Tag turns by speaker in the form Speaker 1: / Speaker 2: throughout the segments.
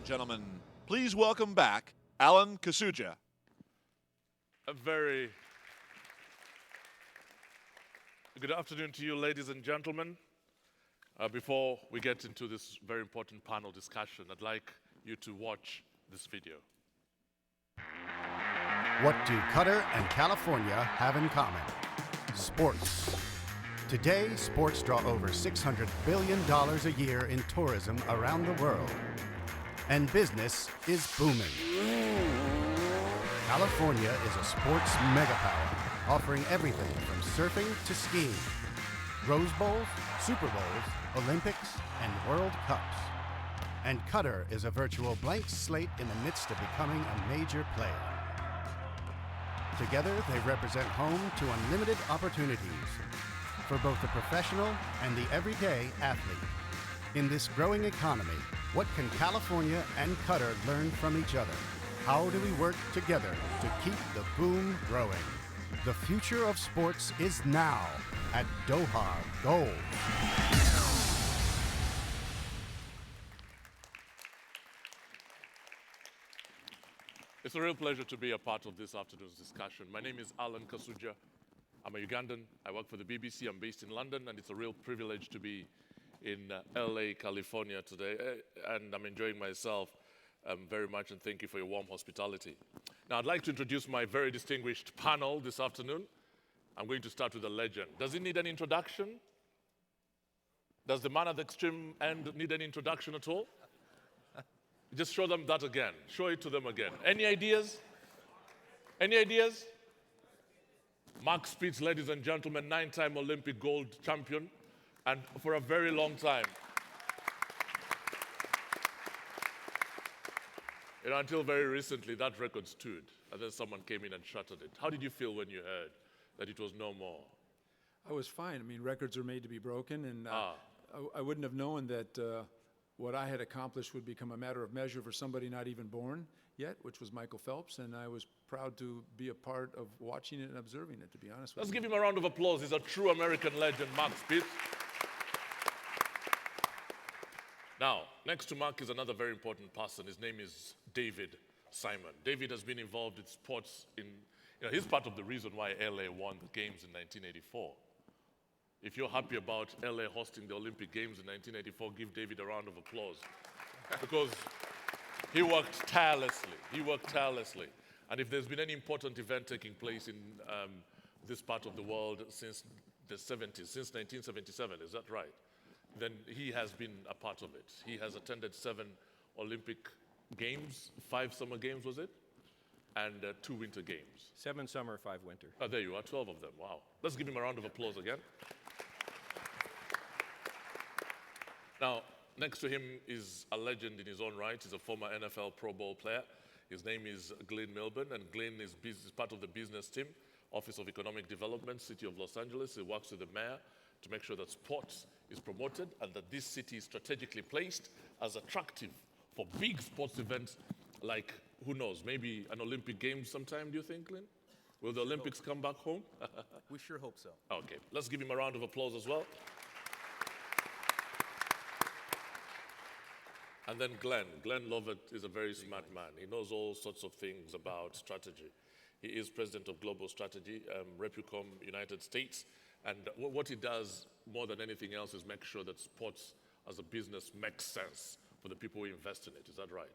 Speaker 1: and gentlemen, please welcome back AL-KASUJJA.
Speaker 2: A very good afternoon to you, ladies and gentlemen. Before we get into this very important panel discussion, I'd like you to watch this video.
Speaker 3: What do Qatar and California have in common? Sports. Today, sports draw over $600 billion a year in tourism around the world. And business is booming. California is a sports megapower, offering everything from surfing to skiing. Rose Bowls, Super Bowls, Olympics, and World Cups. And Qatar is a virtual blank slate in the midst of becoming a major player. Together, they represent home to unlimited opportunities for both the professional and the everyday athlete. In this growing economy, what can California and Qatar learn from each other? How do we work together to keep the boom growing? The future of sports is now at Doha Gold.
Speaker 2: It's a real pleasure to be a part of this afternoon's discussion. My name is AL-KASUJJA. I'm a Ugandan. I work for the BBC. I'm based in London, and it's a real privilege to be in LA, California today, and I'm enjoying myself very much, and thank you for your warm hospitality. Now, I'd like to introduce my very distinguished panel this afternoon. I'm going to start with a legend. Does he need an introduction? Does the man at the extreme end need an introduction at all? Just show them that again. Show it to them again. Any ideas? Any ideas? Mark SPITZ, ladies and gentlemen, 9-time Olympic gold champion, and for a very long time. You know, until very recently, that record stood, and then someone came in and shattered it. How did you feel when you heard that it was no more?
Speaker 4: I was fine. I mean, records are made to be broken, and I wouldn't have known that what I had accomplished would become a matter of measure for somebody not even born yet, which was Michael Phelps, and I was proud to be a part of watching it and observing it, to be honest with you.
Speaker 2: Let's give him a round of applause. He's a true American legend, Mark SPITZ. Now, next to Mark is another very important person. His name is David Simon. David has been involved in sports he's part of the reason why LA won the Games in 1984. If you're happy about LA hosting the Olympic Games in 1984, give David a round of applause. Because he worked tirelessly. He worked tirelessly. And if there's been any important event taking place in this part of the world since the 70s, since 1977, is that right? Then he has been a part of it. He has attended 7 Olympic Games, 5 Summer Games, was it? And 2 Winter Games.
Speaker 5: 7 summer, 5 winter.
Speaker 2: Oh, there you are, 12 of them, wow. Let's give him a round of applause again. Now, next to him is a legend in his own right. He's a former NFL Pro Bowl player. His name is Glyn, and Glyn is part of the business team, Office of Economic Development, City of Los Angeles. He works with the mayor to make sure that sports is promoted and that this city is strategically placed as attractive for big sports events like, who knows, maybe an Olympic Games sometime, do you think, Glyn? Will the Olympics come back home?
Speaker 5: We sure hope so.
Speaker 2: Okay, let's give him a round of applause as well. And then Glyn LOVETT is a very smart man. He knows all sorts of things about strategy. He is president of Global Strategy, Repucom, United States. And what he does more than anything else is make sure that sports as a business makes sense for the people who invest in it. Is that right?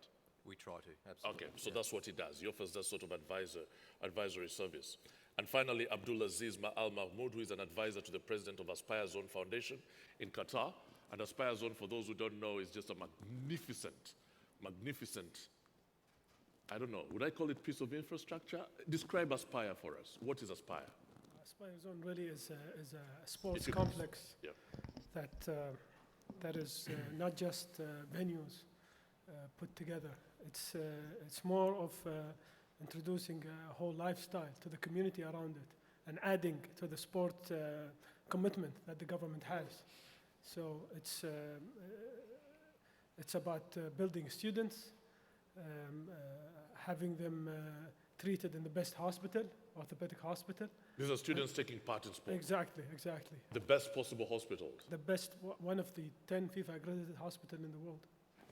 Speaker 5: We try to, absolutely.
Speaker 2: Okay, so that's what he does. He offers that sort of advisory service. And finally, Abdulaziz AL-MAHMOUD, who is an advisor to the president of Aspire Zone Foundation in Qatar. And Aspire Zone, for those who don't know, is just a magnificent, I don't know, would I call it piece of infrastructure? Describe Aspire for us. What is Aspire?
Speaker 6: Aspire Zone really is a sports complex that is not just venues put together. It's more of introducing a whole lifestyle to the community around it and adding to the sport commitment that the government has. So it's about building students, having them treated in the best hospital, orthopedic hospital.
Speaker 2: These are students taking part in sport.
Speaker 6: Exactly.
Speaker 2: The best possible hospitals.
Speaker 6: The best, one of the 10 FIFA accredited hospitals in the world.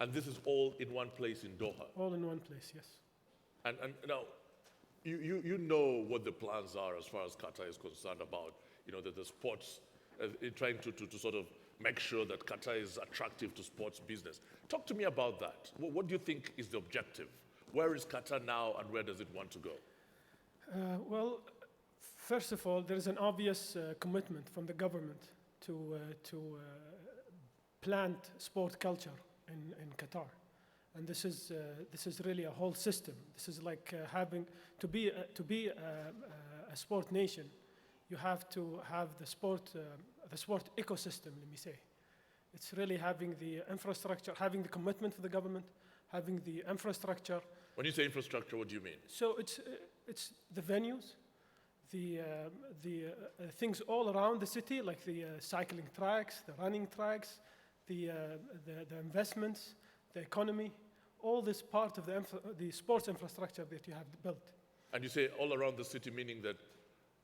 Speaker 2: And this is all in one place in Doha.
Speaker 6: All in one place, yes.
Speaker 2: And now, you know what the plans are as far as Qatar is concerned about, the sports, trying to sort of make sure that Qatar is attractive to sports business. Talk to me about that. What do you think is the objective? Where is Qatar now and where does it want to go?
Speaker 6: Well, first of all, there is an obvious commitment from the government to plant sport culture in Qatar. And this is really a whole system. This is like having to be a sport nation. You have to have the sport ecosystem. Let me say, it's really having the infrastructure, having the commitment of the government, having the infrastructure.
Speaker 2: When you say infrastructure, what do you mean?
Speaker 6: So it's the venues, the things all around the city, like the cycling tracks, the running tracks, the investments, the economy. All this part of the sports infrastructure that you have built.
Speaker 2: And you say all around the city, meaning that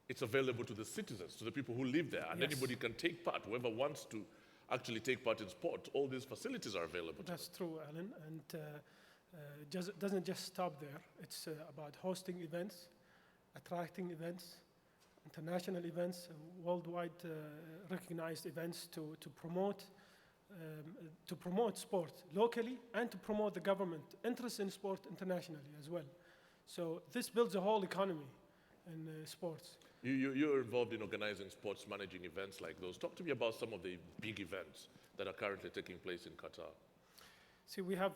Speaker 2: it's available to the citizens, to the people who live there, and
Speaker 6: Yes.
Speaker 2: anybody can take part. Whoever wants to actually take part in sport, all these facilities are available.
Speaker 6: That's true, Alan, and it doesn't just stop there. It's about hosting events, attracting events, international events, worldwide recognized events to promote sport locally and to promote the government interest in sport internationally as well. So this builds a whole economy in sports.
Speaker 2: You're involved in organizing sports, managing events like those. Talk to me about some of the big events that are currently taking place in Qatar.
Speaker 6: See, we have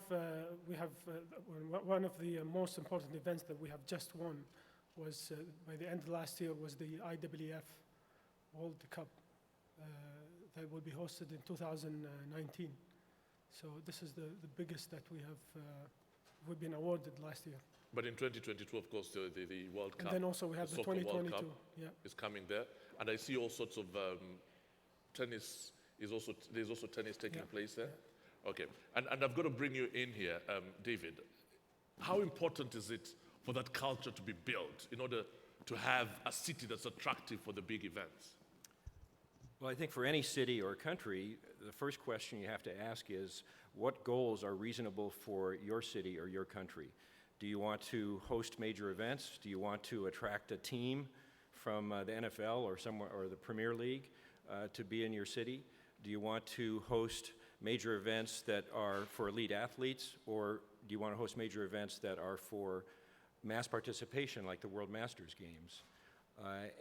Speaker 6: one of the most important events that we have just won was by the end of last year was the IWF World Cup that will be hosted in 2019. So this is the biggest that we've been awarded last year.
Speaker 2: But in 2022, of course, the World Cup.
Speaker 6: And then also we have the
Speaker 2: Soccer World
Speaker 6: 2022.
Speaker 2: Cup
Speaker 6: Yeah.
Speaker 2: is coming there. And I see all sorts of tennis, there's also tennis taking place there. Yeah. Okay, and I've got to bring you in here, David. How important is it for that culture to be built in order to have a city that's attractive for the big events?
Speaker 5: Well, I think for any city or country, the first question you have to ask is, what goals are reasonable for your city or your country? Do you want to host major events? Do you want to attract a team from the NFL or the Premier League to be in your city? Do you want to host major events that are for elite athletes, or do you want to host major events that are for mass participation, like the World Masters Games?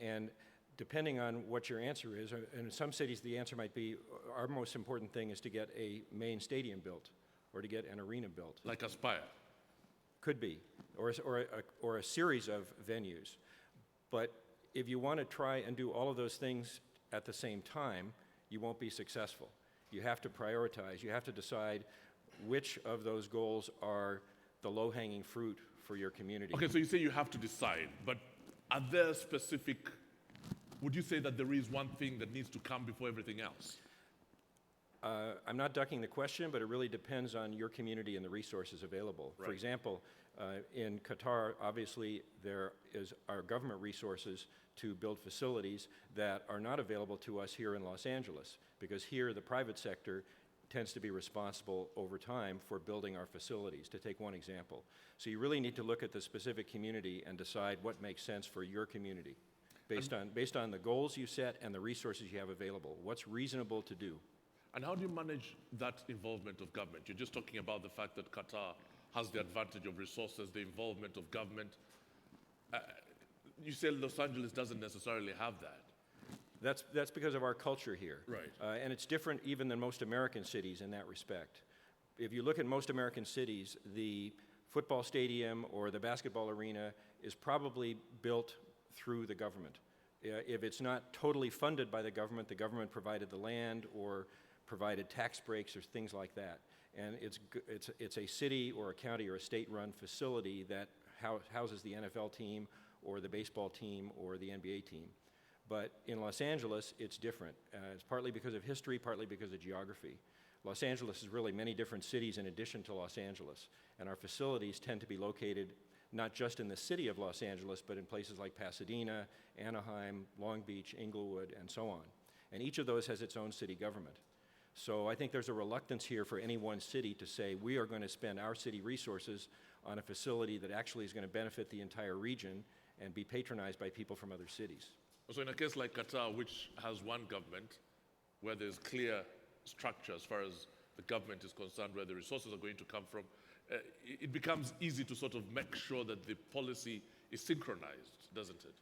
Speaker 5: And depending on what your answer is, in some cities the answer might be, our most important thing is to get a main stadium built, or to get an arena built.
Speaker 2: Like Aspire?
Speaker 5: Could be, or a series of venues. But if you want to try and do all of those things at the same time, you won't be successful. You have to prioritize. You have to decide which of those goals are the low-hanging fruit for your community.
Speaker 2: Okay, so you say you have to decide, but are there specific, would you say that there is one thing that needs to come before everything else?
Speaker 5: I'm not ducking the question, but it really depends on your community and the resources available. Right. For example, in Qatar, obviously, there are government resources to build facilities that are not available to us here in Los Angeles, because here the private sector tends to be responsible over time for building our facilities, to take one example. So you really need to look at the specific community and decide what makes sense for your community, based on the goals you set and the resources you have available. What's reasonable to do?
Speaker 2: And how do you manage that involvement of government? You're just talking about the fact that Qatar has the advantage of resources, the involvement of government. You say Los Angeles doesn't necessarily have that.
Speaker 5: That's because of our culture here.
Speaker 2: Right.
Speaker 5: And it's different even than most American cities in that respect. If you look at most American cities, the football stadium or the basketball arena is probably built through the government. If it's not totally funded by the government provided the land or provided tax breaks or things like that. And it's a city or a county or a state-run facility that houses the NFL team or the baseball team or the NBA team. But in Los Angeles, it's different. It's partly because of history, partly because of geography. Los Angeles is really many different cities in addition to Los Angeles. And our facilities tend to be located not just in the city of Los Angeles, but in places like Pasadena, Anaheim, Long Beach, Inglewood, and so on. And each of those has its own city government. So I think there's a reluctance here for any one city to say, we are going to spend our city resources on a facility that actually is going to benefit the entire region and be patronized by people from other cities.
Speaker 2: So in a case like Qatar, which has one government, where there's clear structure as far as the government is concerned, where the resources are going to come from, it becomes easy to sort of make sure that the policy is synchronized, doesn't it?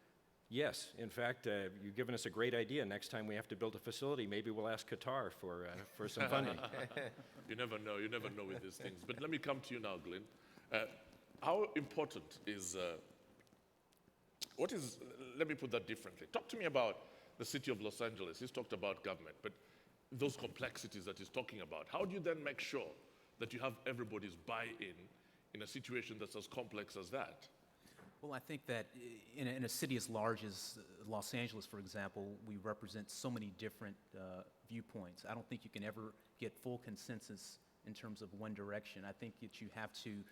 Speaker 5: Yes, in fact, you've given us a great idea. Next time we have to build a facility, maybe we'll ask Qatar for some funding.
Speaker 2: You never know with these things. But let me come to you now, Glyn. How important is, let me put that differently. Talk to me about the city of Los Angeles. He's talked about government, but those complexities that he's talking about, how do you then make sure that you have everybody's buy-in a situation that's as complex as that?
Speaker 7: Well, I think that in a city as large as Los Angeles, for example, we represent so many different viewpoints. I don't think you can ever get full consensus in terms of one direction. I think that you have to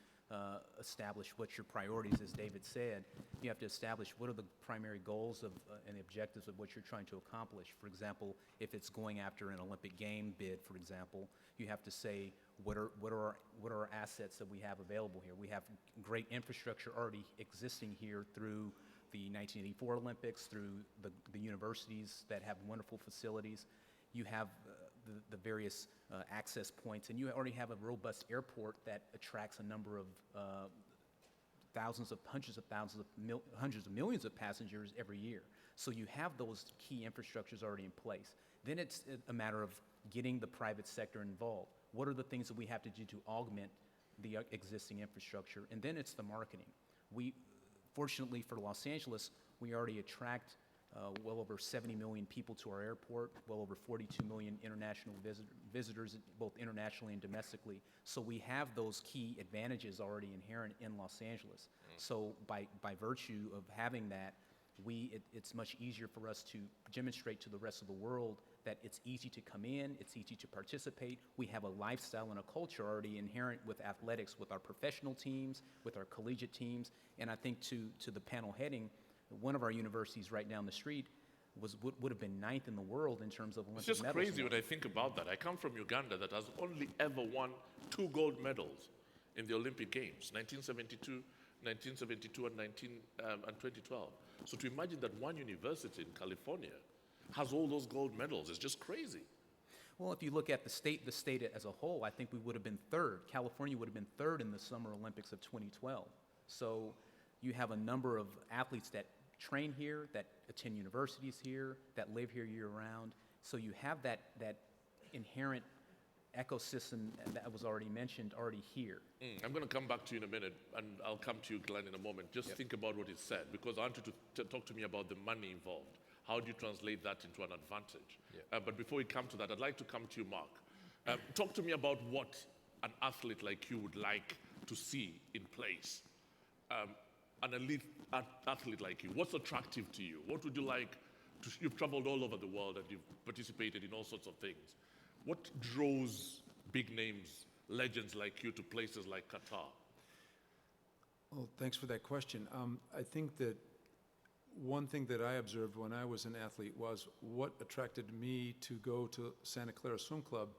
Speaker 7: establish what your priorities, as David said. You have to establish what are the primary goals of and the objectives of what you're trying to accomplish. For example, if it's going after an Olympic game bid, for example, you have to say what are our assets that we have available here. We have great infrastructure already existing here through the 1984 Olympics, through the universities that have wonderful facilities. You have the various access points, and you already have a robust airport that attracts a number of hundreds of millions of passengers every year. So you have those key infrastructures already in place. Then it's a matter of getting the private sector involved. What are the things that we have to do to augment the existing infrastructure? And then it's the marketing. Fortunately for Los Angeles, we already attract well over 70 million people to our airport, well over 42 million international visitors, both internationally and domestically. So we have those key advantages already inherent in Los Angeles. So by virtue of having that, it's much easier for us to demonstrate to the rest of the world that it's easy to come in, it's easy to participate. We have a lifestyle and a culture already inherent with athletics, with our professional teams, with our collegiate teams. And I think to the panel heading, one of our universities right down the street would have been 9th in the world in terms of Olympic medals.
Speaker 2: It's just crazy when I think about that. I come from Uganda that has only ever won 2 gold medals in the Olympic Games, 1972 and 2012. So to imagine that one university in California has all those gold medals is just crazy.
Speaker 7: Well, if you look at the state as a whole, I think we would have been 3rd. California would have been 3rd in the Summer Olympics of 2012. So you have a number of athletes that train here, that attend universities here, that live here year-round. So you have that inherent ecosystem that was already mentioned already here.
Speaker 2: I'm going to come back to you in a minute, and I'll come to you, Glyn, in a moment. Just think about what he said, because I want you to talk to me about the money involved. How do you translate that into an advantage? But before we come to that, I'd like to come to you, Mark. Talk to me about what an athlete like you would like to see in place. An elite athlete like you, what's attractive to you? What would you like to, you've traveled all over the world and you've participated in all sorts of things. What draws big names, legends like you to places like Qatar?
Speaker 4: Well, thanks for that question. I think that one thing that I observed when I was an athlete was what attracted me to go to Santa Clara Swim Club,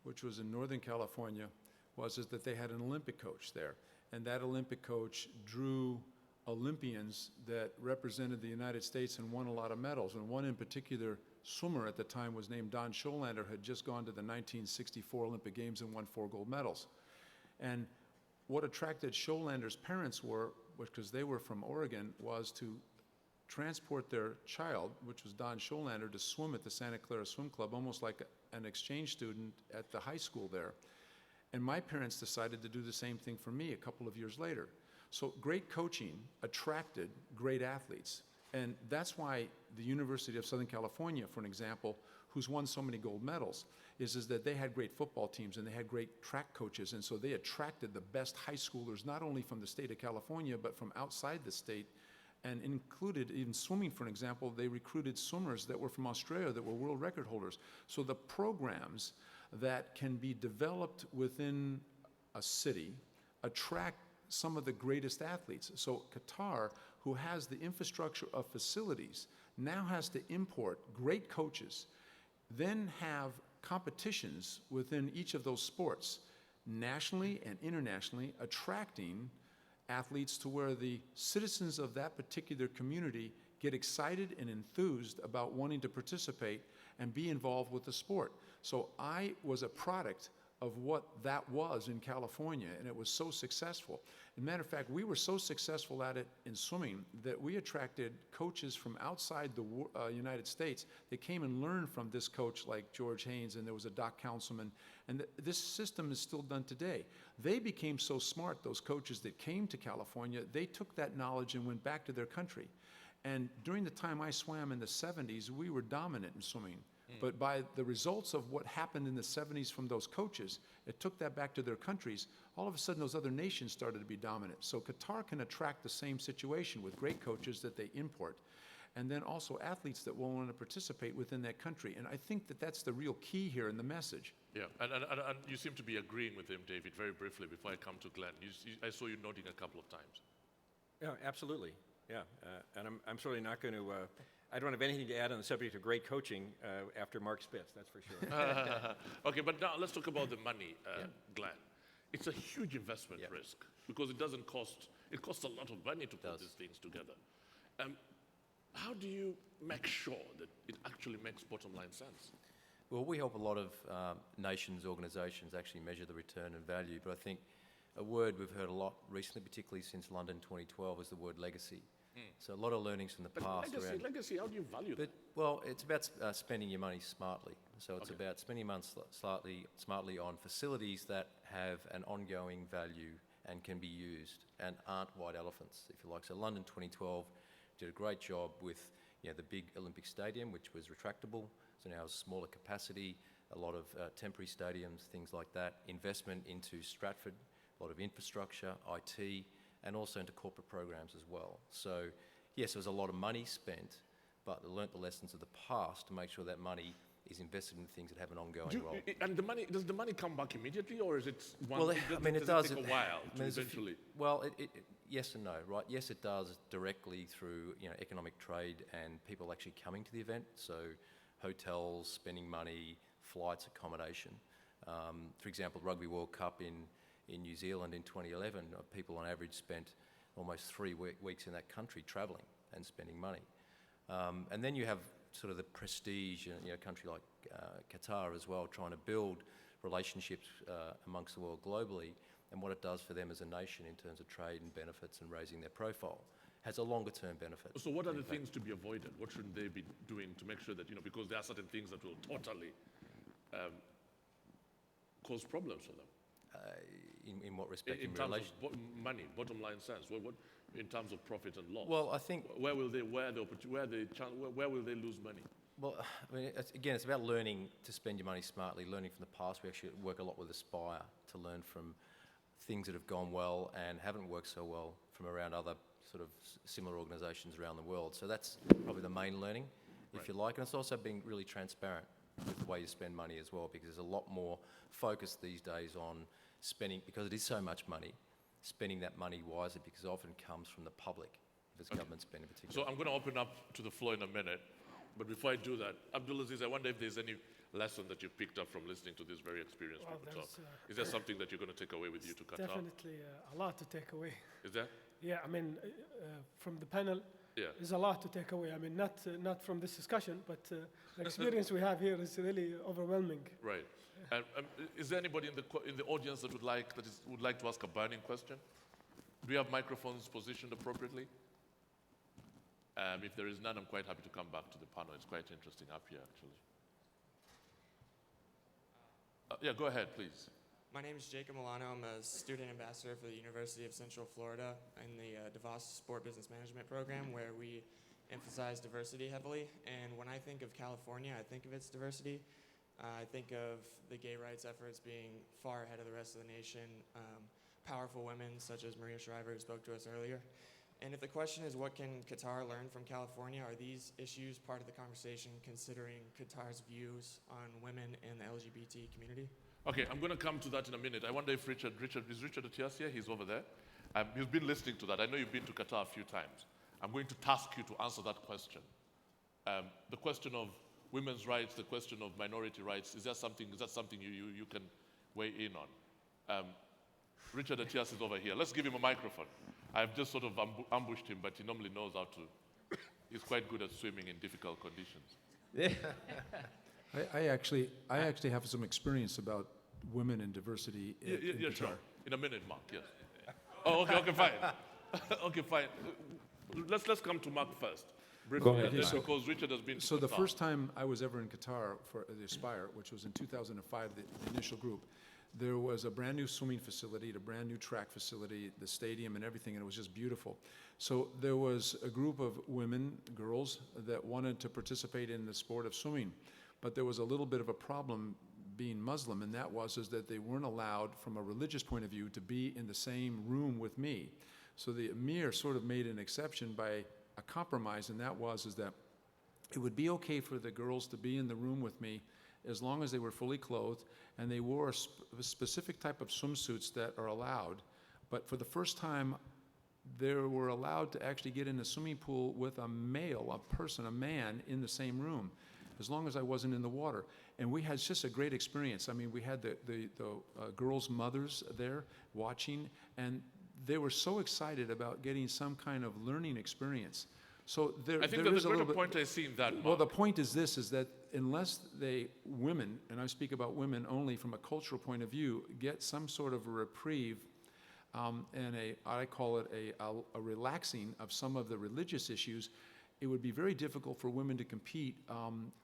Speaker 4: which was in Northern California, was that they had an Olympic coach there. And that Olympic coach drew Olympians that represented the United States and won a lot of medals. And one in particular swimmer at the time was named Don Scholander, had just gone to the 1964 Olympic Games and won 4 gold medals. And what attracted Scholander's parents were, because they were from Oregon, was to transport their child, which was Don Scholander, to swim at the Santa Clara Swim Club, almost like an exchange student at the high school there. And my parents decided to do the same thing for me a couple of years later. So great coaching attracted great athletes. And that's why the University of Southern California, for an example, who's won so many gold medals, is that they had great football teams and they had great track coaches. And so they attracted the best high schoolers, not only from the state of California, but from outside the state, and included, in swimming, for an example, they recruited swimmers that were from Australia that were world record holders. So the programs that can be developed within a city attract some of the greatest athletes. So Qatar, who has the infrastructure of facilities, now has to import great coaches, then have competitions within each of those sports, nationally and internationally, attracting athletes to where the citizens of that particular community get excited and enthused about wanting to participate and be involved with the sport. So I was a product of what that was in California, and it was so successful. As a matter of fact, we were so successful at it in swimming that we attracted coaches from outside the United States that came and learned from this coach like George Haynes, and there was a Doc Councilman, and this system is still done today. They became so smart, those coaches that came to California, they took that knowledge and went back to their country. And during the time I swam in the 70s, we were dominant in swimming. But by the results of what happened in the 70s from those coaches, it took that back to their countries. All of a sudden, those other nations started to be dominant. So Qatar can attract the same situation with great coaches that they import, and then also athletes that will want to participate within that country. And I think that that's the real key here in the message.
Speaker 2: Yeah, and you seem to be agreeing with him, David, very briefly before I come to Glenn. I saw you nodding a couple of times.
Speaker 5: Yeah, absolutely. Yeah, and I'm certainly not going to, I don't have anything to add on the subject of great coaching after Mark Spitz, that's for sure.
Speaker 2: Okay, but now let's talk about the money, Glenn. It's a huge investment risk because it costs a lot of money to put these things together. How do you make sure that it actually makes bottom line sense?
Speaker 8: Well, we help a lot of nations, organisations actually measure the return and value, but I think a word we've heard a lot recently, particularly since London 2012, is the word legacy. So a lot of learnings from the past.
Speaker 2: Legacy, how do you value that?
Speaker 8: Well, it's about spending your money smartly. So it's about spending money smartly on facilities that have an ongoing value and can be used and aren't white elephants, if you like. So London 2012 did a great job with the big Olympic stadium, which was retractable, so now has smaller capacity, a lot of temporary stadiums, things like that, investment into Stratford, a lot of infrastructure, IT, and also into corporate programs as well. So yes, there was a lot of money spent, but they learnt the lessons of the past to make sure that money is invested in things that have an ongoing role.
Speaker 2: And does the money come back immediately, or is it
Speaker 8: it
Speaker 2: does take a while to eventually?
Speaker 8: Yes and no, right? Yes, it does directly through economic trade and people actually coming to the event. So hotels, spending money, flights, accommodation. For example, Rugby World Cup in New Zealand in 2011, people on average spent almost 3 weeks in that country travelling and spending money. And then you have sort of the prestige, a country like Qatar as well, trying to build relationships amongst the world globally, and what it does for them as a nation in terms of trade and benefits and raising their profile has a longer term benefit.
Speaker 2: So what are the things to be avoided? What shouldn't they be doing to make sure that, because there are certain things that will totally cause problems for them?
Speaker 8: In what respect?
Speaker 2: In terms of money, bottom line sense. What in terms of profit and loss?
Speaker 8: Well, I think
Speaker 2: where will they lose money?
Speaker 8: Well, I mean, it's about learning to spend your money smartly. Learning from the past, we actually work a lot with Aspire to learn from things that have gone well and haven't worked so well from around other sort of similar organisations around the world. So that's probably the main learning, if you like. And it's also being really transparent with the way you spend money as well, because there's a lot more focus these days on spending, because it is so much money, spending that money wisely, because it often comes from the public, if it's government spend in particular.
Speaker 2: So I'm going to open up to the floor in a minute, but before I do that, Abdulaziz, I wonder if there's any lesson that you've picked up from listening to this very experienced people talk. Is there something that you're going to take away with you to Qatar?
Speaker 6: Definitely a lot to take away.
Speaker 2: Is there?
Speaker 6: Yeah, I mean, from the panel, there's a lot to take away. I mean, not from this discussion, but the experience we have here is really overwhelming.
Speaker 2: Right. Is there anybody in the audience that would like to ask a burning question? Do we have microphones positioned appropriately? If there is none, I'm quite happy to come back to the panel. It's quite interesting up here, actually. Yeah, go ahead, please.
Speaker 9: My name is Jacob Milano. I'm a student ambassador for the University of Central Florida in the DeVos Sport Business Management program, where we emphasize diversity heavily. And when I think of California, I think of its diversity. I think of the gay rights efforts being far ahead of the rest of the nation, powerful women such as Maria Shriver, who spoke to us earlier. And if the question is what can Qatar learn from California, are these issues part of the conversation considering Qatar's views on women and the LGBT community?
Speaker 2: Okay, I'm going to come to that in a minute. I wonder if is Richard ATTIAS here? He's over there. He's been listening to that. I know you've been to Qatar a few times. I'm going to task you to answer that question. The question of women's rights, the question of minority rights. Is that something you can weigh in on? Richard ATTIAS is over here. Let's give him a microphone. I've just sort of ambushed him, but he normally knows how to. He's quite good at swimming in difficult conditions.
Speaker 4: I actually have some experience about women and diversity in Qatar.
Speaker 2: Sure. In a minute, Mark, yes. Oh, okay, fine. Okay, fine. Let's come to Mark first. Briefly,
Speaker 5: Go ahead.
Speaker 2: because Richard has been to
Speaker 4: So the
Speaker 2: Qatar.
Speaker 4: first time I was ever in Qatar for the Aspire, which was in 2005, the initial group, there was a brand new swimming facility, a brand new track facility, the stadium and everything, and it was just beautiful. So there was a group of women, girls, that wanted to participate in the sport of swimming, but there was a little bit of a problem being Muslim, and that was that they weren't allowed, from a religious point of view, to be in the same room with me. So the Emir sort of made an exception by a compromise, and that was that it would be okay for the girls to be in the room with me as long as they were fully clothed and they wore a specific type of swimsuits that are allowed. But for the first time, they were allowed to actually get in the swimming pool with a male, a man in the same room, as long as I wasn't in the water. And we had just a great experience. I mean, we had the girls' mothers there watching, and they were so excited about getting some kind of learning experience. So
Speaker 2: I think there's a greater point I see in that, Mark.
Speaker 4: Well, the point is this, is that unless women, and I speak about women only from a cultural point of view, get some sort of a reprieve and I call it a relaxing of some of the religious issues, it would be very difficult for women to compete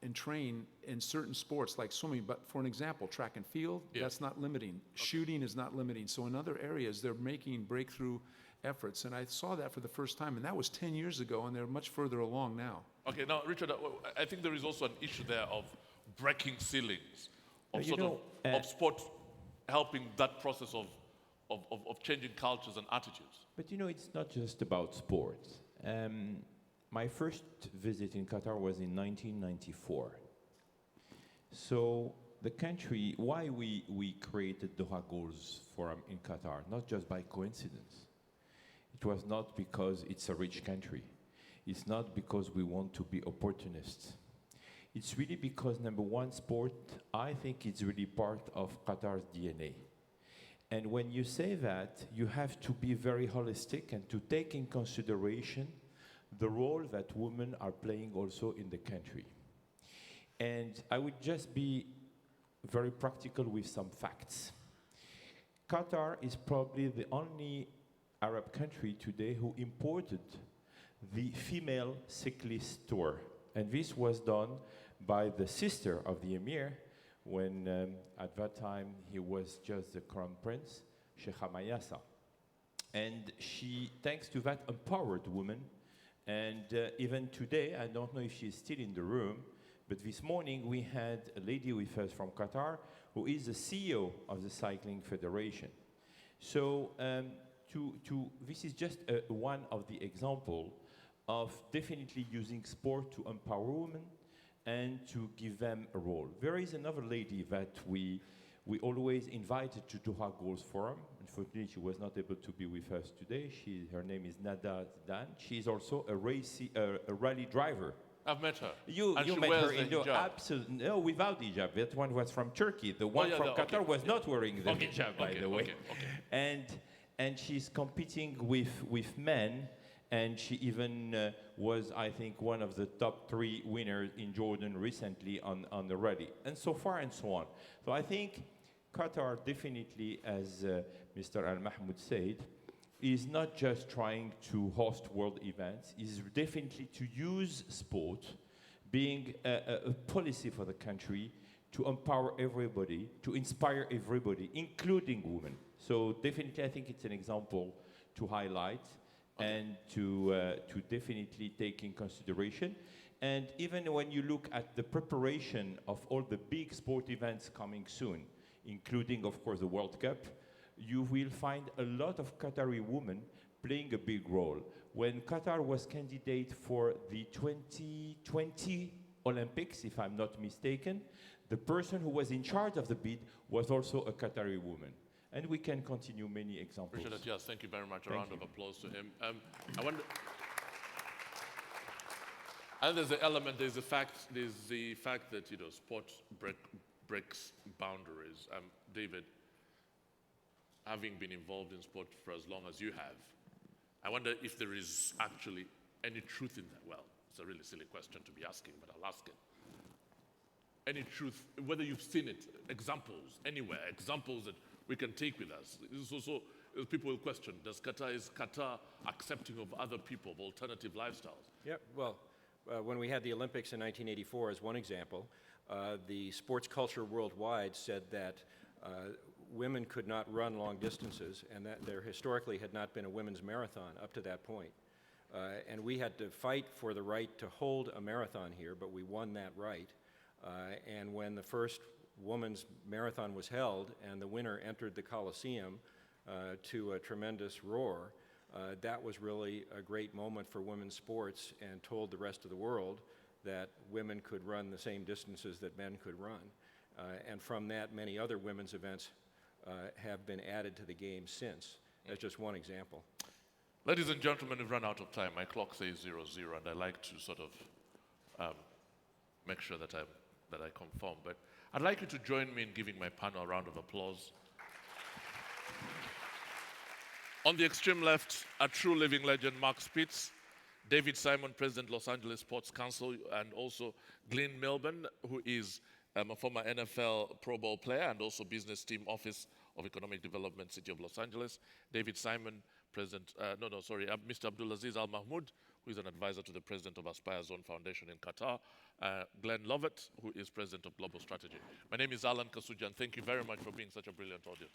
Speaker 4: and train in certain sports like swimming. But for an example, track and field, that's not limiting. Okay. Shooting is not limiting. So in other areas, they're making breakthrough efforts. And I saw that for the first time, and that was 10 years ago, and they're much further along now. Okay, now, Richard, I think there is also an issue there of breaking ceilings, of of sport helping that process of changing cultures and attitudes.
Speaker 10: But it's not just about sports. My first visit in Qatar was in 1994. So the country, why we created Doha Goals Forum in Qatar, not just by coincidence. It was not because it's a rich country. It's not because we want to be opportunists. It's really because, number one, sport, I think it's really part of Qatar's DNA. And when you say that, you have to be very holistic and to take in consideration the role that women are playing also in the country. And I would just be very practical with some facts. Qatar is probably the only Arab country today who imported the female cyclist tour. And this was done by the sister of the Emir when at that time he was just the crown prince, Sheikha Mayasa. And she, thanks to that, empowered women. And even today, I don't know if she's still in the room, but this morning we had a lady with us from Qatar who is the CEO of the Cycling Federation. So this is just one of the examples of definitely using sport to empower women and to give them a role. There is another lady that we always invited to Doha Goals Forum. Unfortunately, she was not able to be with us today. Her name is Nada Dan. She is also a rally driver.
Speaker 2: I've met her.
Speaker 10: You met her in Doha. Absolutely. No, without hijab. That one was from Turkey. The one from Qatar was not wearing the hijab, by the way. And she's competing with men. And she even was, I think, one of the top 3 winners in Jordan recently on the rally, and so far and so on. So I think Qatar definitely, as Mr. Al-Mahmoud said, is not just trying to host world events, is definitely to use sport, being a policy for the country, to empower everybody, to inspire everybody, including women. So definitely I think it's an example to highlight and to definitely take in consideration. And even when you look at the preparation of all the big sport events coming soon, including, of course, the World Cup, you will find a lot of Qatari women playing a big role. When Qatar was candidate for the 2020 Olympics, if I'm not mistaken, the person who was in charge of the bid was also a Qatari woman. And we can continue many examples.
Speaker 2: Richard, yes, thank you very much. A round of applause to him. I wonder, And there's the element, there's the fact that, you know, sport breaks boundaries. David, having been involved in sport for as long as you have, I wonder if there is actually any truth in that. Well, it's a really silly question to be asking, but I'll ask it. Any truth, whether you've seen it, examples, anywhere, examples that we can take with us. This is also, people will question, is Qatar accepting of other people, of alternative lifestyles?
Speaker 5: Yep, well, when we had the Olympics in 1984 as one example, the sports culture worldwide said that women could not run long distances, and that there historically had not been a women's marathon up to that point. And we had to fight for the right to hold a marathon here, but we won that right. And when the first women's marathon was held and the winner entered the Coliseum to a tremendous roar, that was really a great moment for women's sports and told the rest of the world that women could run the same distances that men could run. And from that, many other women's events have been added to the game since. That's just one example.
Speaker 2: Ladies and gentlemen, we've run out of time. My clock says 0-0, and I like to sort of make sure that I conform. But I'd like you to join me in giving my panel a round of applause. On the extreme left, a true living legend, Mark SPITZ, David Simon, President, Los Angeles Sports Council, and also Glyn MILBURN, who is a former NFL Pro Bowl player and also Business Team Office of Economic Development, City of Los Angeles. David Simon, President, Mr. Abdulaziz AL-MAHMOUD, who is an advisor to the President of Aspire Zone Foundation in Qatar. Glyn LOVETT, who is President of Global Strategy. My name is Alan KASUJJA, and thank you very much for being such a brilliant audience.